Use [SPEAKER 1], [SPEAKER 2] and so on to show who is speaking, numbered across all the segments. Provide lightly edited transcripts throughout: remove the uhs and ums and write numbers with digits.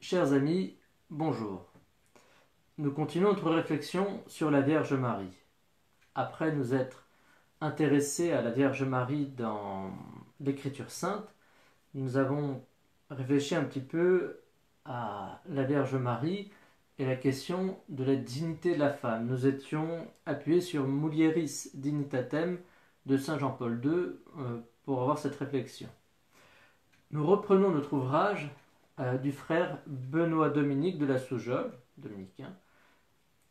[SPEAKER 1] Chers amis, bonjour. Nous continuons notre réflexion sur la Vierge Marie. Après nous être intéressés à la Vierge Marie dans l'Écriture sainte, nous avons réfléchi un petit peu à la Vierge Marie et la question de la dignité de la femme. Nous étions appuyés sur Mulieris Dignitatem de Saint Jean-Paul II pour avoir cette réflexion. Nous reprenons notre ouvrage du frère Benoît Dominique de la Soujolle, dominicain,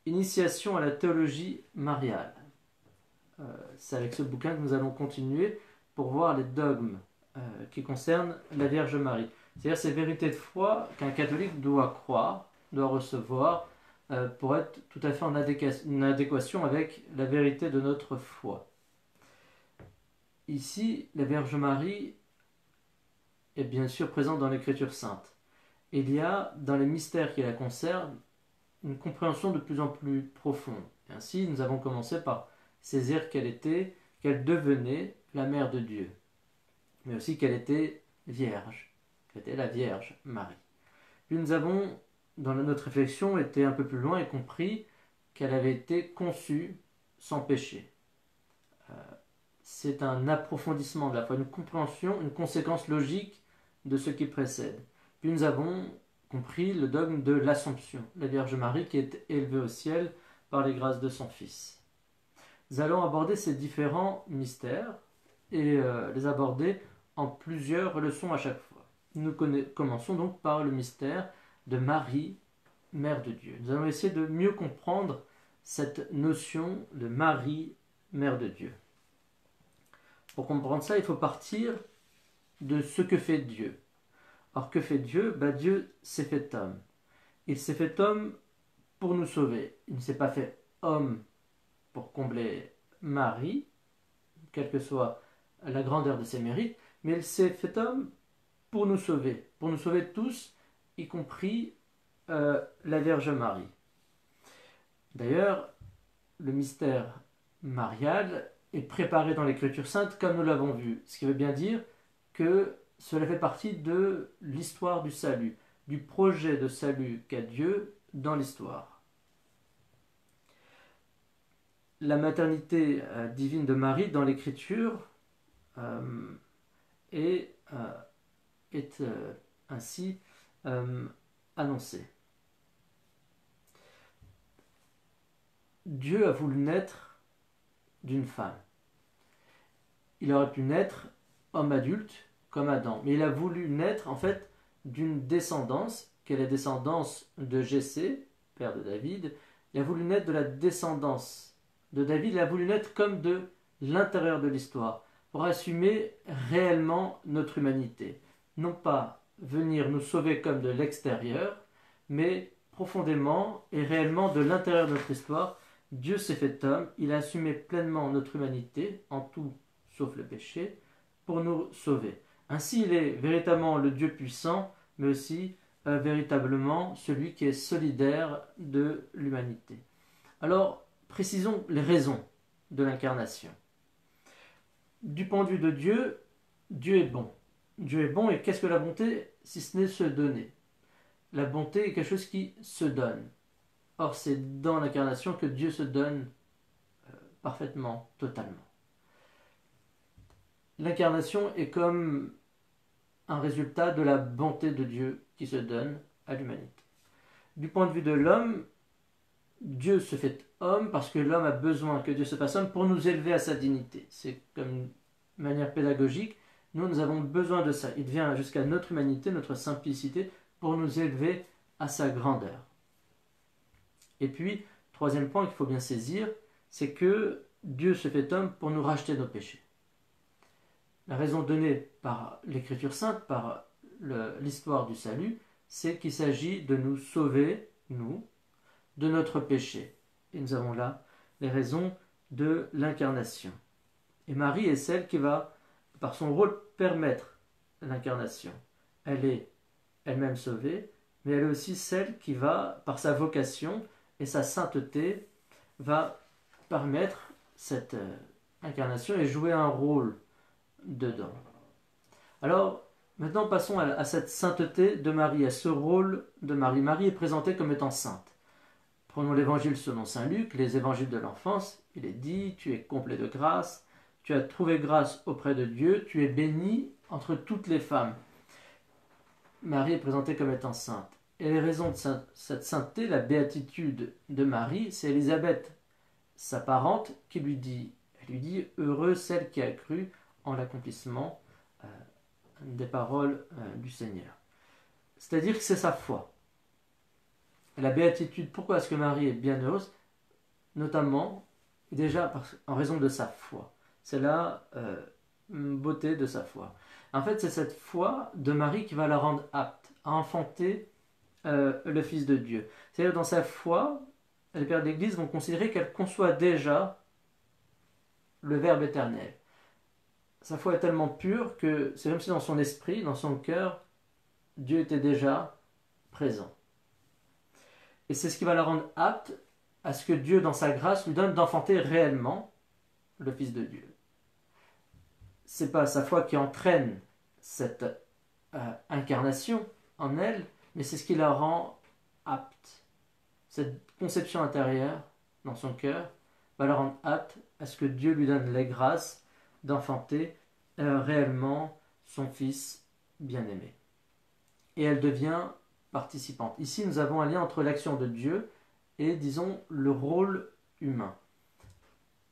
[SPEAKER 1] Initiation à la théologie mariale. C'est avec ce bouquin que nous allons continuer pour voir les dogmes qui concernent la Vierge Marie. C'est-à-dire ces vérités de foi qu'un catholique doit croire, doit recevoir pour être tout à fait en adéquation avec la vérité de notre foi. Ici, la Vierge Marie est bien sûr présente dans l'Écriture sainte. Il y a, dans les mystères qui la concernent, une compréhension de plus en plus profonde. Et ainsi, nous avons commencé par saisir qu'elle devenait la mère de Dieu, mais aussi qu'elle était vierge, qu'elle était la Vierge Marie. Puis nous avons, dans notre réflexion, été un peu plus loin et compris qu'elle avait été conçue sans péché. C'est un approfondissement de la foi, une compréhension, une conséquence logique de ce qui précède. Puis nous avons compris le dogme de l'Assomption, la Vierge Marie qui est élevée au ciel par les grâces de son Fils. Nous allons aborder ces différents mystères et les aborder en plusieurs leçons à chaque fois. Nous commençons donc par le mystère de Marie, Mère de Dieu. Nous allons essayer de mieux comprendre cette notion de Marie, Mère de Dieu. Pour comprendre ça, il faut partir de ce que fait Dieu. Or, que fait Dieu? Dieu s'est fait homme. Il s'est fait homme pour nous sauver. Il ne s'est pas fait homme pour combler Marie, quelle que soit la grandeur de ses mérites, mais il s'est fait homme pour nous sauver tous, y compris la Vierge Marie. D'ailleurs, le mystère marial est préparé dans l'Écriture sainte comme nous l'avons vu, ce qui veut bien dire que cela fait partie de l'histoire du salut, du projet de salut qu'a Dieu dans l'histoire. La maternité divine de Marie dans l'Écriture est ainsi annoncée. Dieu a voulu naître d'une femme. Il aurait pu naître homme adulte, comme Adam. Mais il a voulu naître en fait d'une descendance, qui est la descendance de Jessé, père de David. Il a voulu naître de la descendance de David, il a voulu naître comme de l'intérieur de l'histoire, pour assumer réellement notre humanité. Non pas venir nous sauver comme de l'extérieur, mais profondément et réellement de l'intérieur de notre histoire. Dieu s'est fait homme, il a assumé pleinement notre humanité, en tout sauf le péché, pour nous sauver. Ainsi, il est véritablement le Dieu puissant, mais aussi véritablement celui qui est solidaire de l'humanité. Alors, précisons les raisons de l'incarnation. Du point de vue de Dieu, Dieu est bon. Dieu est bon, et qu'est-ce que la bonté si ce n'est se donner? La bonté est quelque chose qui se donne. Or, c'est dans l'incarnation que Dieu se donne parfaitement, totalement. L'incarnation est comme un résultat de la bonté de Dieu qui se donne à l'humanité. Du point de vue de l'homme, Dieu se fait homme parce que l'homme a besoin que Dieu se fasse homme pour nous élever à sa dignité. C'est comme une manière pédagogique. Nous avons besoin de ça. Il vient jusqu'à notre humanité, notre simplicité, pour nous élever à sa grandeur. Et puis, troisième point qu'il faut bien saisir, c'est que Dieu se fait homme pour nous racheter nos péchés. La raison donnée par l'Écriture sainte, par l'histoire du salut, c'est qu'il s'agit de nous sauver, nous, de notre péché. Et nous avons là les raisons de l'incarnation. Et Marie est celle qui va, par son rôle, permettre l'incarnation. Elle est elle-même sauvée, mais elle est aussi celle qui va, par sa vocation et sa sainteté, va permettre cette incarnation et jouer un rôle dedans. Alors, Maintenant, passons à cette sainteté de Marie, à ce rôle de Marie. Marie est présentée comme étant sainte. Prenons l'évangile selon saint Luc, les évangiles de l'enfance. Il est dit, tu es complet de grâce, tu as trouvé grâce auprès de Dieu, tu es bénie entre toutes les femmes. Marie est présentée comme étant sainte. Et les raisons de cette sainteté, la béatitude de Marie, c'est Élisabeth, sa parente, qui lui dit, heureuse celle qui a cru en l'accomplissement des paroles du Seigneur. C'est-à-dire que c'est sa foi. La béatitude, pourquoi est-ce que Marie est bienheureuse? Notamment, déjà en raison de sa foi. C'est la beauté de sa foi. En fait, c'est cette foi de Marie qui va la rendre apte à enfanter le Fils de Dieu. C'est-à-dire, dans sa foi, les pères d'Église vont considérer qu'elle conçoit déjà le Verbe éternel. Sa foi est tellement pure que c'est comme si dans son esprit, dans son cœur, Dieu était déjà présent. Et c'est ce qui va la rendre apte à ce que Dieu, dans sa grâce, lui donne d'enfanter réellement le Fils de Dieu. C'est pas sa foi qui entraîne cette incarnation en elle, mais c'est ce qui la rend apte. Cette conception intérieure dans son cœur va la rendre apte à ce que Dieu lui donne les grâces d'enfanter réellement son Fils bien-aimé. Et elle devient participante. Ici, nous avons un lien entre l'action de Dieu et, disons, le rôle humain.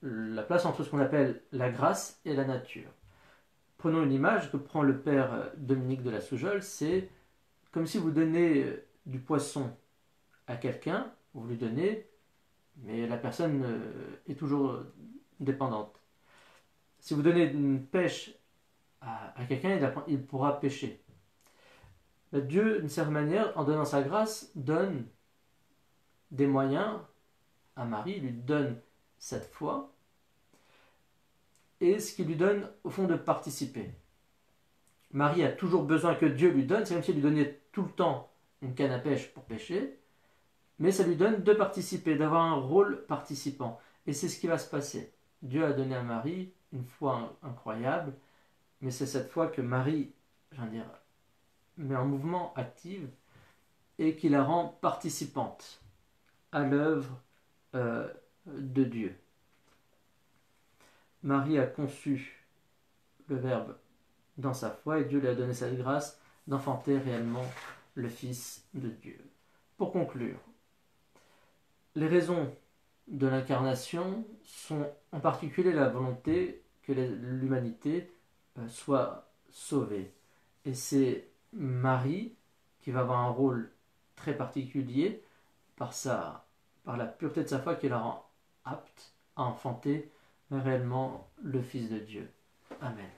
[SPEAKER 1] La place entre ce qu'on appelle la grâce et la nature. Prenons une image que prend le père Dominique de la Soujeole, c'est comme si vous donnez du poisson à quelqu'un, vous lui donnez, mais la personne est toujours dépendante. Si vous donnez une pêche à quelqu'un, il pourra pêcher. Dieu, d'une certaine manière, en donnant sa grâce, donne des moyens à Marie, il lui donne cette foi, et ce qui lui donne, au fond, de participer. Marie a toujours besoin que Dieu lui donne, c'est comme si elle lui donnait tout le temps une canne à pêche pour pêcher, mais ça lui donne de participer, d'avoir un rôle participant. Et c'est ce qui va se passer. Dieu a donné à Marie une foi incroyable, mais c'est cette foi que Marie, met en mouvement, active, et qui la rend participante à l'œuvre de Dieu. Marie a conçu le Verbe dans sa foi et Dieu lui a donné cette grâce d'enfanter réellement le Fils de Dieu. Pour conclure, les raisons de l'incarnation sont en particulier la volonté que l'humanité soit sauvée. Et c'est Marie qui va avoir un rôle très particulier par la pureté de sa foi qui la rend apte à enfanter réellement le Fils de Dieu. Amen.